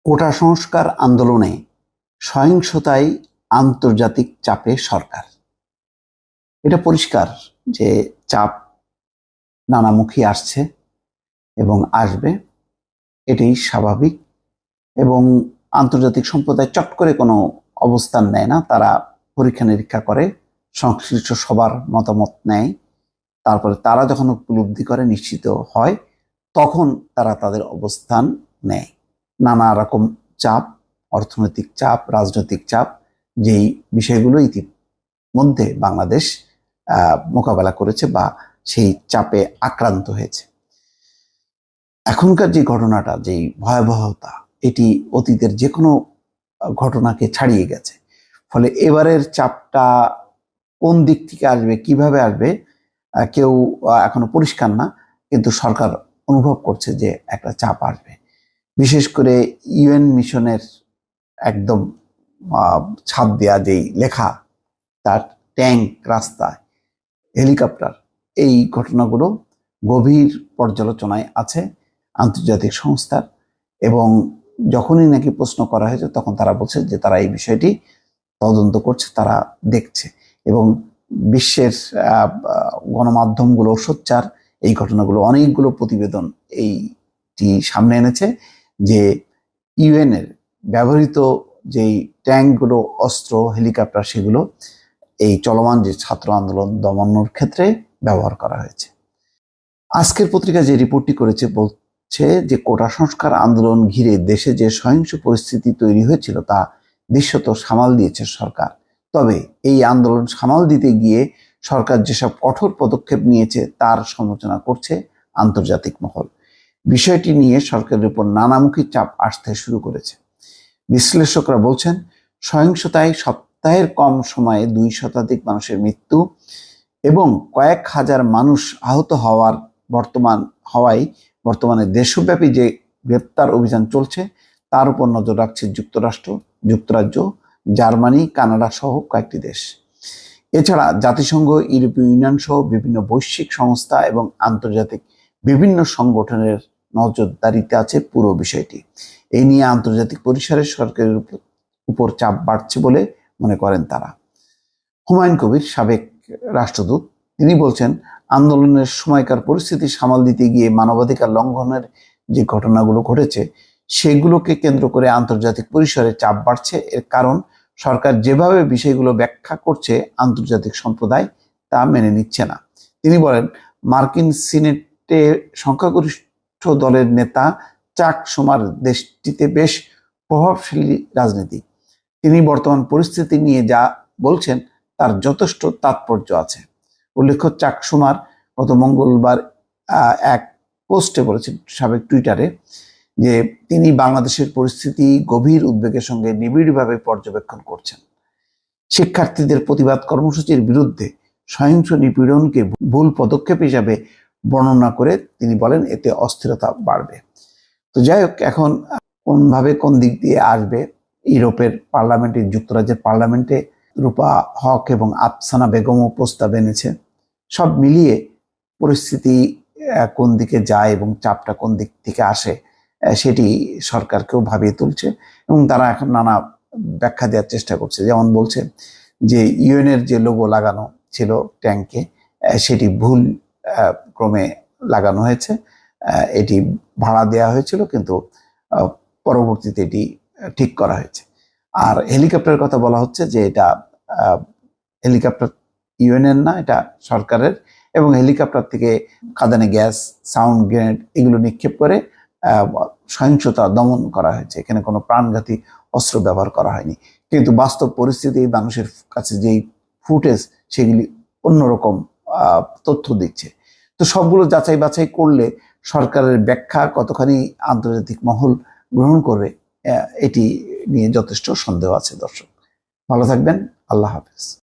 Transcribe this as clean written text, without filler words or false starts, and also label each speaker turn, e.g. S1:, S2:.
S1: কোটা সংস্কার আন্দোলনে সহিংসতায় আন্তর্জাতিক চাপে সরকার। এটা পরিষ্কার যে চাপ নানামুখী আসছে এবং আসবে, এটাই স্বাভাবিক। এবং আন্তর্জাতিক সম্প্রদায় চট করে কোনো অবস্থান নেয় না, তারা পরীক্ষা নিরীক্ষা করে, সংশ্লিষ্ট সবার মতামত নেয়, তারপরে তারা যখন উপলব্ধি করে, নিশ্চিত হয়, তখন তারা তাদের অবস্থান নেয়। নানা রকম চাপ, অর্থনৈতিক চাপ, রাজনৈতিক চাপ, যেই বিষয়গুলো ইতিমধ্যে বাংলাদেশ মোকাবেলা করেছে বা সেই চাপে আক্রান্ত হয়েছে। এখনকার যে ঘটনাটা, যেই ভয়াবহতা, এটি অতীতের যে কোনো ঘটনাকে ছাড়িয়ে গেছে। ফলে এবারের চাপটা কোন দিক থেকে আসবে, কিভাবে আসবে, কেউ এখনো পরিষ্কার না, কিন্তু সরকার অনুভব করছে যে একটা চাপ আসবে। বিশেষ করে ইউএন মিশনের একদম ছাদ দেয়া যেই লেখা, তার ট্যাঙ্ক, রাস্তায় হেলিকপ্টার, এই ঘটনাগুলো গভীর পর্যালোচনায় আছে আন্তর্জাতিক সংস্থার। এবং যখনই নাকি প্রশ্ন করা হয়েছে, তখন তারা বলছে যে তারা এই বিষয়টি তদন্ত করছে, তারা দেখছে। এবং বিশ্বের গণমাধ্যমগুলো সোচ্চার এই ঘটনাগুলো, অনেকগুলো প্রতিবেদন এইটি সামনে এনেছে যে ইউএনের ব্যবহৃত যেই ট্যাঙ্কগুলো, অস্ত্র, হেলিকপ্টার, সেগুলো এই চলমান যে ছাত্র আন্দোলন দমানোর ক্ষেত্রে ব্যবহার করা হয়েছে। আজকের পত্রিকা যে রিপোর্টটি করেছে, বলছে যে কোটা সংস্কার আন্দোলন ঘিরে দেশে যে সহিংস পরিস্থিতি তৈরি হয়েছিল তা দৃশ্যত সামাল দিয়েছে সরকার। তবে এই আন্দোলন সামাল দিতে গিয়ে সরকার যেসব কঠোর পদক্ষেপ নিয়েছে তার সমালোচনা করছে আন্তর্জাতিক মহল। বিষয়টি নিয়ে সরকারের উপর নানামুখী চাপ আসতে শুরু করেছে। বিশ্লেষকরা বলছেন, সহিংসতায় সপ্তাহের কম সময়ে 2 শতাধিক মানুষের মৃত্যু এবং কয়েক হাজার মানুষ আহত বর্তমানে দেশব্যাপী যে গ্রেপ্তার অভিযান চলছে, তার উপর নজর রাখছে যুক্তরাজ্য, জার্মানি, কানাডা সহ কয়েকটি দেশ। এছাড়া জাতিসংঘ, ইউরোপীয় ইউনিয়ন সহ বিভিন্ন বৈশ্বিক সংস্থা এবং আন্তর্জাতিক বিভিন্ন সংগঠনের নজরদারিতে আছে পুরো বিষয়টি। এই নিয়ে আন্তর্জাতিক পরিসরে সরকারের উপর চাপ বাড়ছে বলে মনে করেন তারা। হুমায়ুন কবির, সাবেক রাষ্ট্রদূত, তিনি বলছেন, আন্দোলনের সময়কার পরিস্থিতি সামাল দিতে গিয়ে মানবাধিকার লঙ্ঘনের যে ঘটনাগুলো ঘটেছে, সেগুলোকে কেন্দ্র করে আন্তর্জাতিক পরিসরে চাপ বাড়ছে। এর কারণ সরকার যেভাবে বিষয়গুলো ব্যাখ্যা করছে, আন্তর্জাতিক সম্প্রদায় তা মেনে নিচ্ছে না। তিনি বলেন, মার্কিন সিনেটে সংখ্যাগরিষ্ঠ দলের নেতা চাক শুমার দেশটিতে বেশ প্রভাবশালী রাজনীতি। তিনি বর্তমান পরিস্থিতি নিয়ে যা বলছেন তার যথেষ্ট তাৎপর্য আছে। উল্লেখ্য, চাক শুমার গত মঙ্গলবার এক পোস্টে বলেছেন, সাবেক টুইটারে, যে তিনি বাংলাদেশের পরিস্থিতি গভীর উদ্বেগের সঙ্গে নিবিড়ভাবে পর্যবেক্ষণ করছেন। শিক্ষার্থীদের প্রতিবাদ কর্মসূচির বিরুদ্ধে সহিংস নিপীড়নকে ভুল পদক্ষেপ হিসাবে বর্ণনা করে তিনি বলেন, এতে অস্থিরতা বাড়বে। তো যাই হোক, এখন কোন দিক দিয়ে আসবে, ইউরোপের পার্লামেন্টে, যুক্তরাজ্যের পার্লামেন্টে রূপা হক এবং আফসানা বেগমও প্রস্তাব এনেছে। সব মিলিয়ে পরিস্থিতি কোন দিকে যায় এবং চাপটা কোন দিক থেকে আসে, সেটি সরকারকেও ভাবিয়ে তুলছে। এবং তারা এখন নানা ব্যাখ্যা দেওয়ার চেষ্টা করছে। যেমন বলছে যে ইউএনের যে লোগো লাগানো ছিল ট্যাঙ্কে, সেটি ভুল ক্রমে লাগানো হয়েছে, এটি ভাড়া দেওয়া হয়েছিল, কিন্তু পরবর্তীতে এটি ঠিক করা হয়েছে। আর হেলিকপ্টারের কথা বলা হচ্ছে যে এটা হেলিকপ্টার ইউএনের না, এটা সরকারের। এবং হেলিকপ্টার থেকে কাঁদানে গ্যাস, সাউন্ড গ্রেনেড এগুলো নিক্ষেপ করে সহিংসতা দমন করা হয়েছে। এখানে কোনো প্রাণঘাতী অস্ত্র ব্যবহার করা হয়নি। কিন্তু বাস্তব পরিস্থিতি মানুষের কাছে যেই ফুটেজ, সেগুলি অন্যরকম তথ্য দিচ্ছে। তো সবগুলো যাচাই বাছাই করলে সরকারের ব্যাখ্যা কতখানি আন্তর্জাতিক মহল গ্রহণ করবে, এটি নিয়ে যথেষ্ট সন্দেহ আছে। দর্শক, ভালো থাকবেন। আল্লাহ হাফেজ।